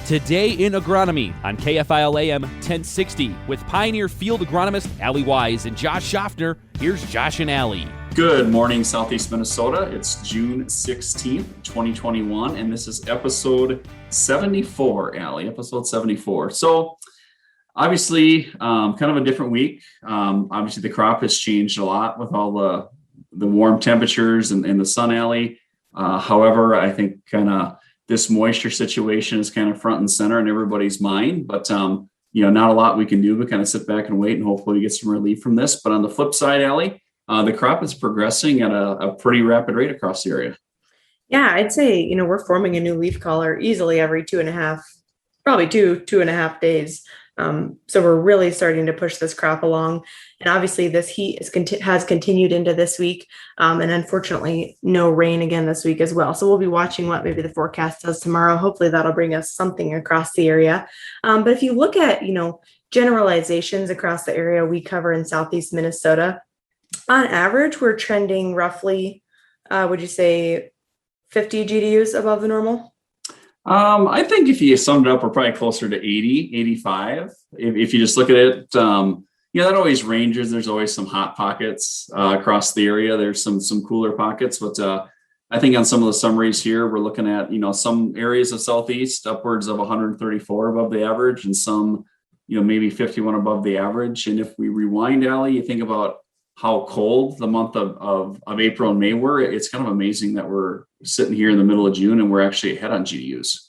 Today in Agronomy on KFIL AM 1060 with Pioneer Field Agronomist Allie and Josh Schaffner. Here's Josh and Allie. Good morning, Southeast Minnesota. It's June 16th, 2021, and this is episode 74, Allie, episode 74. So obviously, kind of a different week. Obviously, the crop has changed a lot with all the warm temperatures and the sun, Allie. However, I think kind of this moisture situation is kind of front and center in everybody's mind, but not a lot we can do but kind of sit back and wait and hopefully get some relief from this. But on the flip side, Allie, the crop is progressing at a pretty rapid rate across the area. Yeah, I'd say, we're forming a new leaf collar easily every 2.5 days. So we're really starting to push this crop along. And obviously this heat has continued into this week. And unfortunately, no rain again this week as well. So we'll be watching what maybe the forecast does tomorrow. Hopefully that'll bring us something across the area. But if you look at, generalizations across the area we cover in Southeast Minnesota, on average, we're trending roughly, would you say 50 GDUs above the normal? I think if you summed it up, we're probably closer to 80, 85. If you just look at it, that always ranges. There's always some hot pockets across the area. There's some cooler pockets, but I think on some of the summaries here, we're looking at, some areas of Southeast upwards of 134 above the average and some, maybe 51 above the average. And if we rewind, Allie, you think about how cold the month of April and May were, it's kind of amazing that we're sitting here in the middle of June and we're actually ahead on GDUs.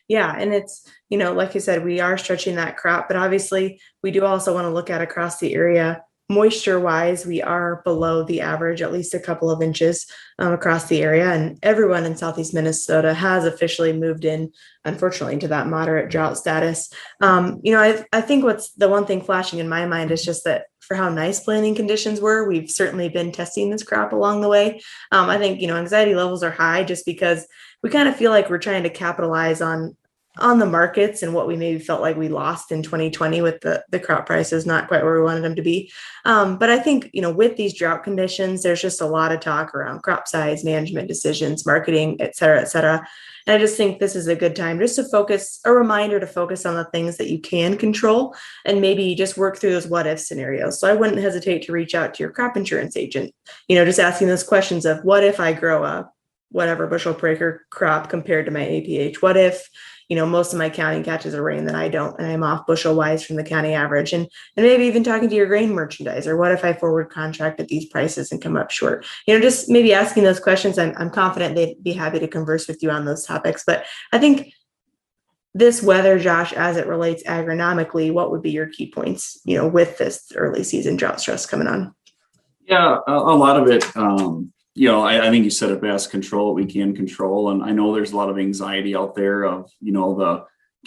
Yeah. And it's, like you said, we are stretching that crop, but obviously we do also want to look at across the area. Moisture wise, we are below the average, at least a couple of inches across the area. And everyone in Southeast Minnesota has officially moved in, unfortunately, to that moderate drought status. I think what's the one thing flashing in my mind is just that for how nice planting conditions were, we've certainly been testing this crop along the way. I think, anxiety levels are high just because we kind of feel like we're trying to capitalize on the markets and what we maybe felt like we lost in 2020 with the crop prices not quite where we wanted them to be. But I think, with these drought conditions, there's just a lot of talk around crop size, management decisions, marketing, et cetera, et cetera. And I just think this is a good time just to a reminder to focus on the things that you can control and maybe just work through those what if scenarios. So I wouldn't hesitate to reach out to your crop insurance agent, just asking those questions of what if I grow a whatever bushel per acre crop compared to my APH? What if, most of my county catches a rain that I don't, and I'm off bushel wise from the county average, and maybe even talking to your grain merchandiser. What if I forward contract at these prices and come up short? Just maybe asking those questions. I'm confident they'd be happy to converse with you on those topics. But I think this weather, Josh, as it relates agronomically, what would be your key points, with this early season drought stress coming on? Yeah, a lot of it, I think you said it best, control what we can control. And I know there's a lot of anxiety out there of,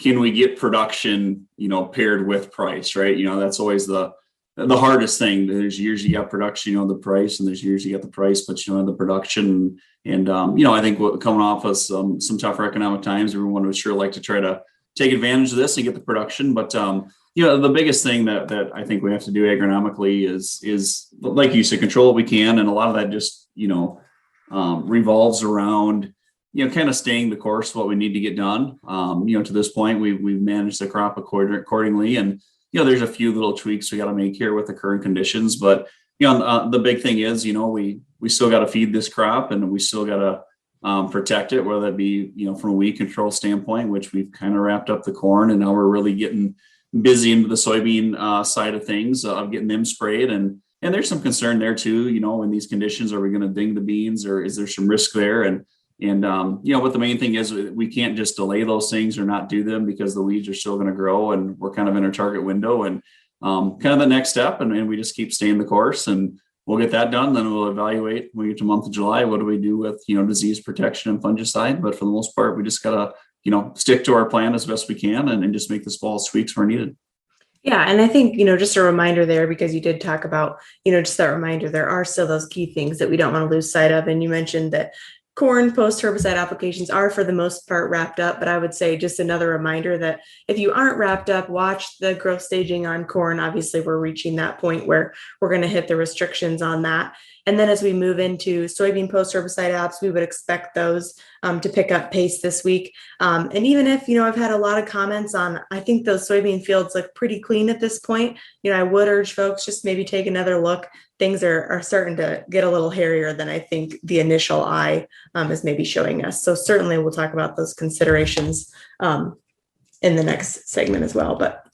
can we get production, paired with price, right? That's always the hardest thing. There's years you got production, the price, and there's years you got the price, but you don't have the production. And I think coming off of some tougher economic times, everyone would sure like to try to take advantage of this and get the production. But, the biggest thing that I think we have to do agronomically is like you said, control what we can. And a lot of that just, revolves around, kind of staying the course, what we need to get done. To this point, we've managed the crop accordingly. And, there's a few little tweaks we got to make here with the current conditions. But, the big thing is, we still got to feed this crop and we still got to protect it, whether it be, from a weed control standpoint, which we've kind of wrapped up the corn. And now we're really getting busy into the soybean side of things, of getting them sprayed. And there's some concern there too, in these conditions, are we going to ding the beans or is there some risk there? And what the main thing is, we can't just delay those things or not do them because the weeds are still going to grow and we're kind of in our target window and kind of the next step. And we just keep staying the course and we'll get that done. Then we'll evaluate when we get to month of July, what do we do with, disease protection and fungicide? But for the most part, we just got to, stick to our plan as best we can and just make the small tweaks where needed. Yeah. And I think, just a reminder there, because you did talk about, just that reminder, there are still those key things that we don't want to lose sight of. And you mentioned that corn post-herbicide applications are for the most part wrapped up, but I would say just another reminder that if you aren't wrapped up, watch the growth staging on corn. Obviously, we're reaching that point where we're going to hit the restrictions on that. And then as we move into soybean post herbicide apps, we would expect those to pick up pace this week. And even if, I've had a lot of comments on, I think those soybean fields look pretty clean at this point. I would urge folks just maybe take another look. Things are starting to get a little hairier than I think the initial eye is maybe showing us. So certainly we'll talk about those considerations in the next segment as well. But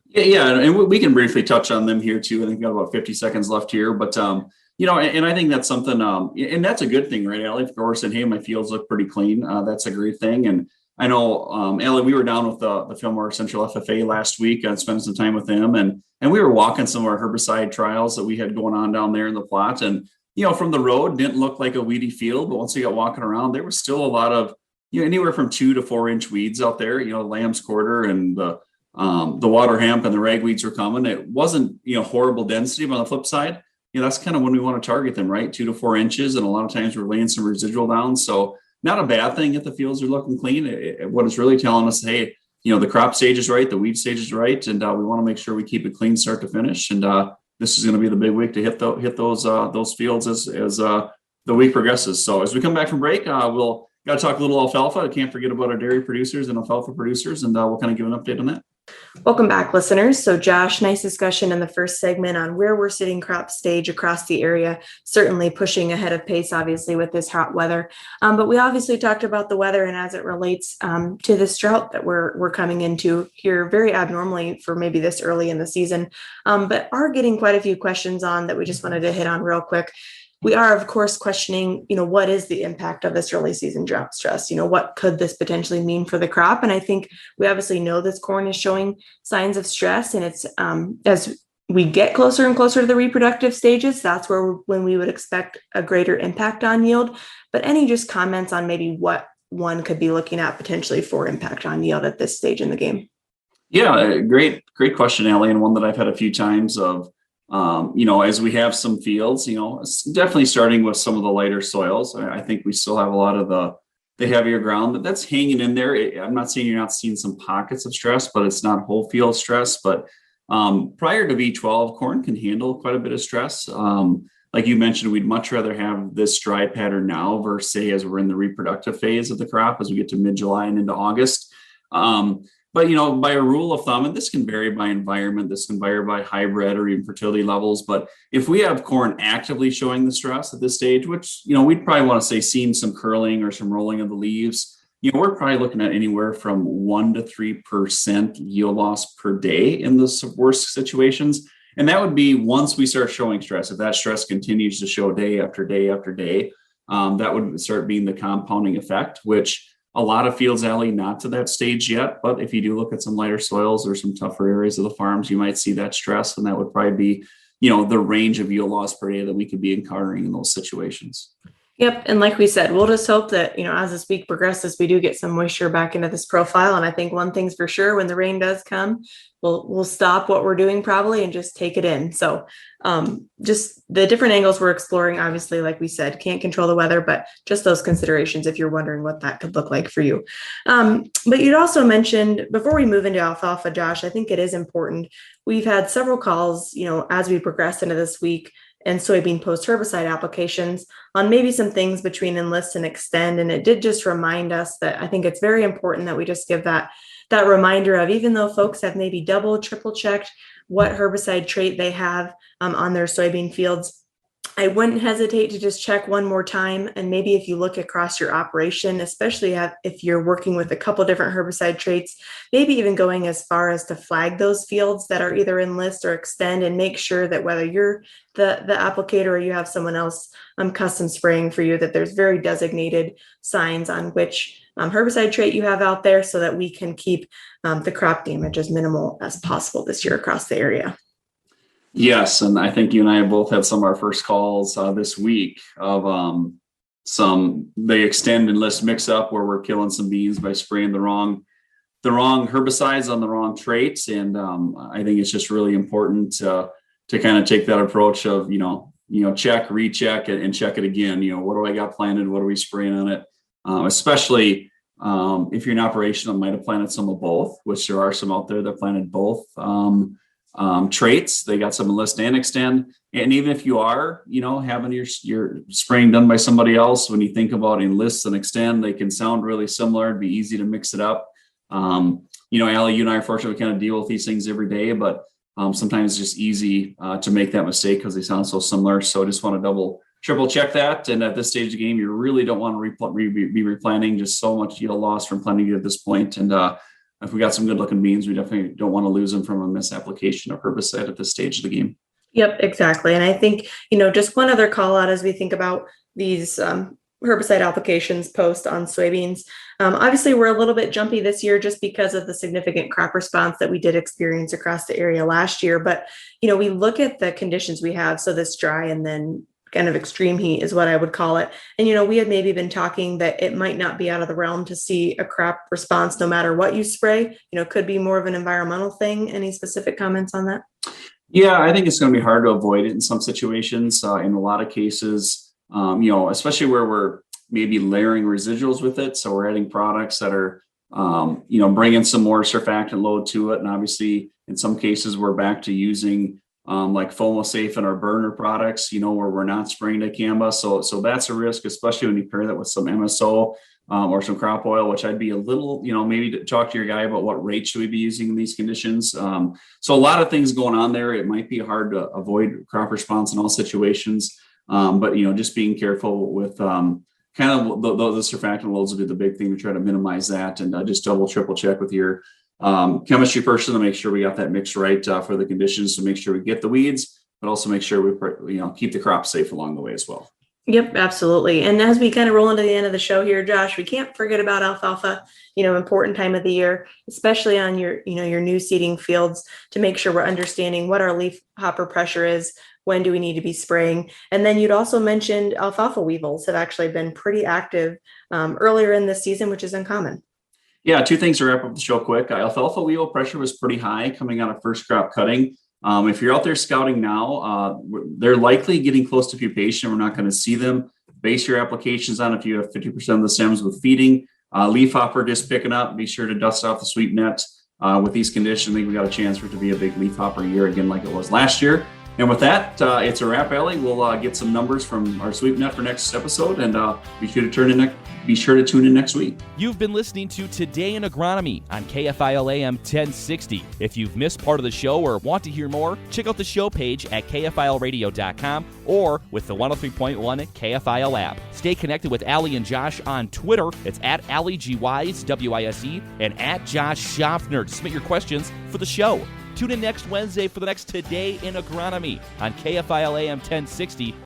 yeah, and we can briefly touch on them here too. I think we've got about 50 seconds left here, but and I think that's something, and that's a good thing, right, Allie? If we're saying, hey, my fields look pretty clean, that's a great thing. And I know, Allie, we were down with the Fillmore Central FFA last week and spent some time with them, and we were walking some of our herbicide trials that we had going on down there in the plot. And from the road, didn't look like a weedy field, but once we got walking around, there was still a lot of anywhere from 2 to 4 inch weeds out there. Lamb's quarter and the water hemp and the ragweeds were coming. It wasn't horrible density, but on the flip side, that's kind of when we want to target them, right? 2 to 4 inches. And a lot of times we're laying some residual down. So not a bad thing if the fields are looking clean. What it's really telling us, hey, the crop stage is right, the weed stage is right. And we want to make sure we keep it clean start to finish. And this is going to be the big week to hit those fields as the week progresses. So as we come back from break, we'll got to talk a little alfalfa. I can't forget about our dairy producers and alfalfa producers. And we'll kind of give an update on that. Welcome back, listeners. So Josh, nice discussion in the first segment on where we're sitting crop stage across the area, certainly pushing ahead of pace, obviously, with this hot weather. But we obviously talked about the weather and as it relates to this drought that we're coming into here very abnormally for maybe this early in the season, but are getting quite a few questions on that we just wanted to hit on real quick. We are, of course, questioning, what is the impact of this early season drought stress? What could this potentially mean for the crop? And I think we obviously know this corn is showing signs of stress, and it's as we get closer and closer to the reproductive stages, that's when we would expect a greater impact on yield. But any just comments on maybe what one could be looking at potentially for impact on yield at this stage in the game? Yeah, great question, Allie, and one that I've had a few times of. As we have some fields, definitely starting with some of the lighter soils. I think we still have a lot of the heavier ground that's hanging in there. I'm not saying you're not seeing some pockets of stress, but it's not whole field stress. But prior to V12, corn can handle quite a bit of stress. Like you mentioned, we'd much rather have this dry pattern now versus say as we're in the reproductive phase of the crop as we get to mid-July and into August. But, by a rule of thumb, and this can vary by environment, this can vary by hybrid or even fertility levels. But if we have corn actively showing the stress at this stage, which, we'd probably want to say seeing some curling or some rolling of the leaves, we're probably looking at anywhere from 1 to 3% yield loss per day in the worst situations. And that would be once we start showing stress. If that stress continues to show day after day after day, that would start being the compounding effect, which a lot of fields, Allie, not to that stage yet. But if you do look at some lighter soils or some tougher areas of the farms, you might see that stress. And that would probably be, the range of yield loss per day that we could be encountering in those situations. Yep. And like we said, we'll just hope that, as this week progresses, we do get some moisture back into this profile. And I think one thing's for sure, when the rain does come, we'll stop what we're doing probably and just take it in. So just the different angles we're exploring, obviously, like we said, can't control the weather, but just those considerations if you're wondering what that could look like for you. But you'd also mentioned, before we move into alfalfa, Josh, I think it is important. We've had several calls, as we progress into this week, and soybean post herbicide applications on maybe some things between enlist and extend. And it did just remind us that I think it's very important that we just give that reminder of, even though folks have maybe double, triple checked what herbicide trait they have on their soybean fields, I wouldn't hesitate to just check one more time. And maybe if you look across your operation, especially if you're working with a couple different herbicide traits, maybe even going as far as to flag those fields that are either enlist or extend, and make sure that whether you're the applicator or you have someone else custom spraying for you, that there's very designated signs on which herbicide trait you have out there, so that we can keep the crop damage as minimal as possible this year across the area. Yes, and I think you and I both had some of our first calls this week of they extend enlist mix up where we're killing some beans by spraying the wrong herbicides on the wrong traits. And I think it's just really important to kind of take that approach of check, recheck, and check it again. What do I got planted? What are we spraying on it? Especially if you're in operation that might have planted some of both, which there are some out there that planted both. traits. They got some enlist and extend. And even if you are, having your spraying done by somebody else, when you think about enlist and extend, they can sound really similar. It'd be easy to mix it up. Allie, you and I, unfortunately, kind of deal with these things every day, but sometimes it's just easy to make that mistake because they sound so similar. So I just want to triple check that. And at this stage of the game, you really don't want to be replanting. Just so much yield loss from planting at this point. And if we got some good looking beans, we definitely don't want to lose them from a misapplication of herbicide at this stage of the game. Yep, exactly. And I think, just one other call out as we think about these herbicide applications post on soybeans. Obviously, we're a little bit jumpy this year just because of the significant crop response that we did experience across the area last year. But, we look at the conditions we have. So this dry and then kind of extreme heat is what I would call it. And, we had maybe been talking that it might not be out of the realm to see a crop response no matter what you spray. Could be more of an environmental thing. Any specific comments on that? Yeah, I think it's going to be hard to avoid it in some situations. In a lot of cases, especially where we're maybe layering residuals with it. So we're adding products that are, bringing some more surfactant load to it. And obviously, in some cases, we're back to using like FOMO-safe in our burner products, where we're not spraying dicamba. So that's a risk, especially when you pair that with some MSO or some crop oil, which I'd be a little, maybe to talk to your guy about what rate should we be using in these conditions. So a lot of things going on there. It might be hard to avoid crop response in all situations. But, just being careful with kind of the surfactant loads will be the big thing to try to minimize that. And just triple check with your chemistry person to make sure we got that mix right for the conditions, to make sure we get the weeds, but also make sure we keep the crop safe along the way as well. Yep, absolutely. And as we kind of roll into the end of the show here, Josh, we can't forget about alfalfa, important time of the year, especially on your new seeding fields, to make sure we're understanding what our leaf hopper pressure is. When do we need to be spraying? And then you'd also mentioned alfalfa weevils have actually been pretty active earlier in the season, which is uncommon. Yeah, two things to wrap up the show quick. Alfalfa weevil pressure was pretty high coming out of first crop cutting. If you're out there scouting now, they're likely getting close to pupation. We're not going to see them. Base your applications on if you have 50% of the stems with feeding. Leaf hopper just picking up. Be sure to dust off the sweep net. With these conditions, I think we got a chance for it to be a big leaf hopper year again like it was last year. And with that, it's a wrap, Allie. We'll get some numbers from our sweep net for next episode, and be sure to tune in next week. You've been listening to Today in Agronomy on KFIL AM 1060. If you've missed part of the show or want to hear more, check out the show page at kfilradio.com or with the 103.1 KFIL app. Stay connected with Allie and Josh on Twitter. It's at AllieGWise, W-I-S-E, and at Josh Schaffner to submit your questions for the show. Tune in next Wednesday for the next Today in Agronomy on KFIL AM 1060.